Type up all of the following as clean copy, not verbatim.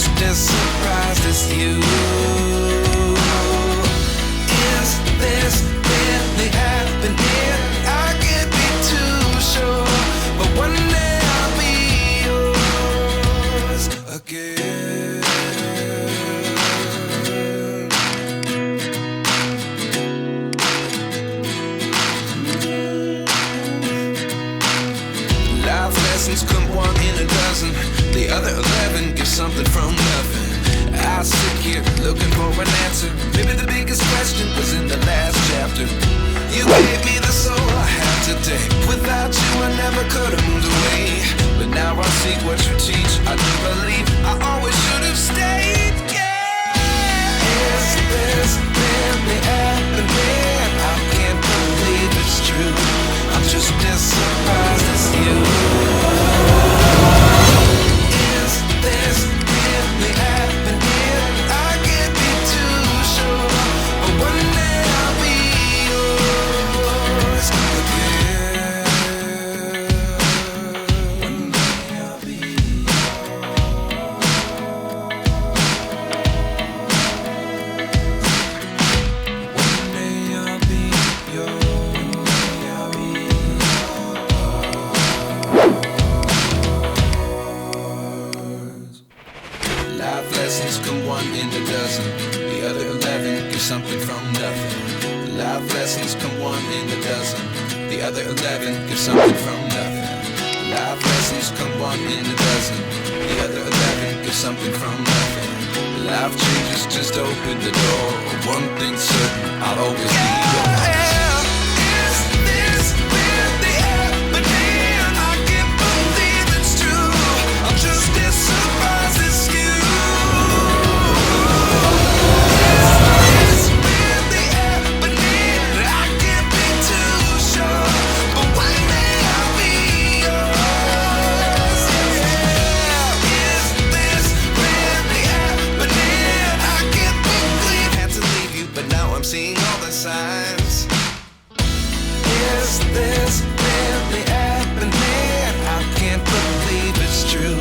just as surprised as you. Is this really happening? I can't be too sure, but one day I'll be yours again. Life lessons come one in a dozen. The other 11 give something from nothing. I sit here looking for an answer. Maybe the biggest question was in the last chapter. You gave me the soul I have today. Without you I never could have moved away. But now I see what you teach. I do believe I always should have stayed. Yeah. Is this really happening? I can't believe it's true. I'm just as surprised as you. Is this really happening? I can't be too sure, but one day I'll be yours again. One day I'll be yours. One day I'll be yours. Life lessons come one in a dozen. The other 11 give something from nothing. Life lessons come one in a dozen. The other 11 give something from nothing. Life lessons come one in a dozen. The other 11 give something from nothing. Life changes just open the door. One thing's certain, I'll always be yours. Is this really happening? I can't believe it's true. I'm just as surprised as you. Seeing all the signs. Is this really happening? I can't believe it's true.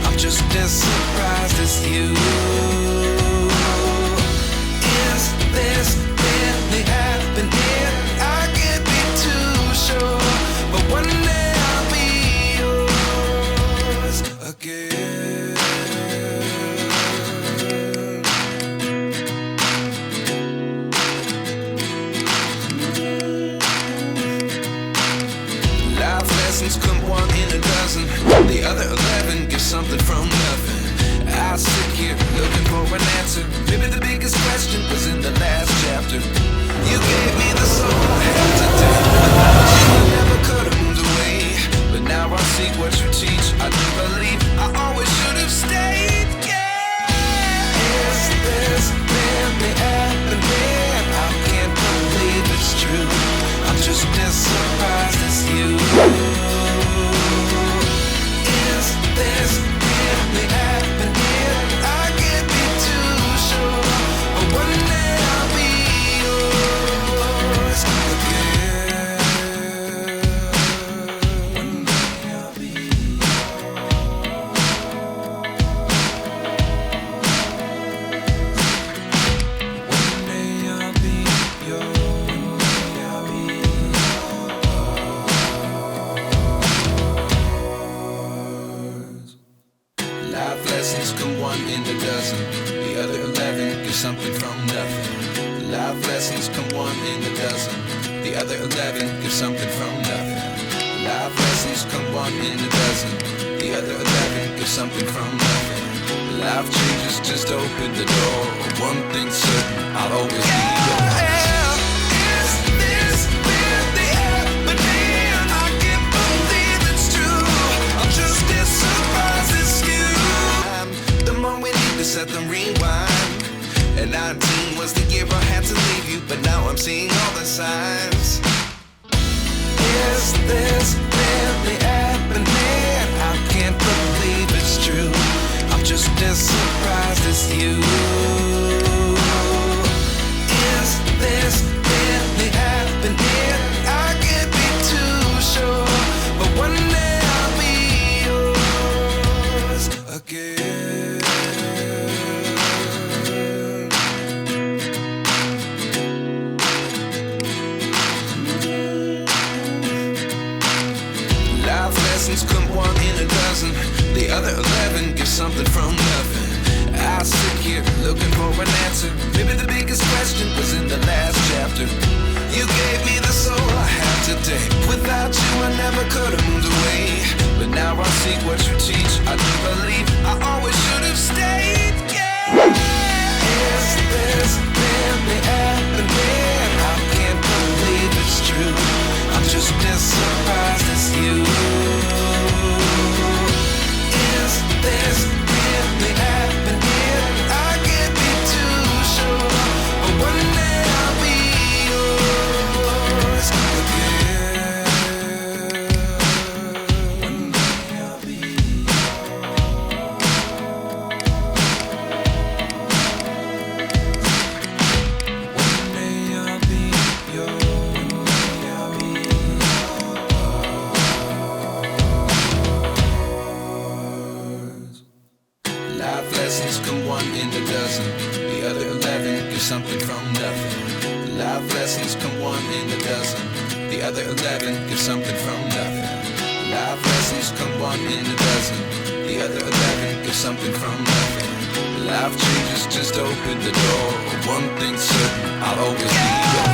I'm just as surprised as you. Is this really happening? I can't be too sure, but one day I'll be yours again. Lessons come one in a dozen. The other 11 give something from nothing. I sit here looking for an answer. Maybe the biggest question was in the last chapter. You gave me the soul I have today. Without you I never could have moved away. But now I see what you teach. I do believe I always should have stayed. Yeah. Is this really happening? I can't believe it's true. I'm just as surprised as you. Is this really happening? I can't be too sure, but one day I'll be yours again. One day I'll be yours. One day I'll be yours. Life lessons come one in a dozen. The other 11 give something from nothing. Life lessons come one in a dozen. The other 11 give something from nothing. Life lessons come one in a dozen. The other 11 give something from nothing. Life changes just open the door. One thing's certain, I'll always be yours. Is this really happening? I can't believe it's true. I'm just as surprised as you. The moment we need to set the rewind. And 19 was the year I had to leave you, but now I'm seeing all the signs. Is this really happening? I can't believe it's true. I'm just as surprised as you. Is this really happening? I can't be too sure, but one day I'll be yours again. looking for an answer. Maybe the biggest question was in the last chapter. You gave me the soul I have today. Without you I never could have moved away. But now I see what you teach. I do believe I always should have stayed. Yeah. Is this really happening? I can't believe it's true. I'm just as surprised as you. Is this really happening? I can't be too sure, but one day I'll be yours again. One day I'll be Life lessons come one in a dozen. The other 11 get something from nothing. Life lessons come one in a dozen. The other 11 get something from nothing. Life lessons come one in a dozen. The other 11 get something from nothing. Life changes just open the door. One thing's certain, I'll always be yours.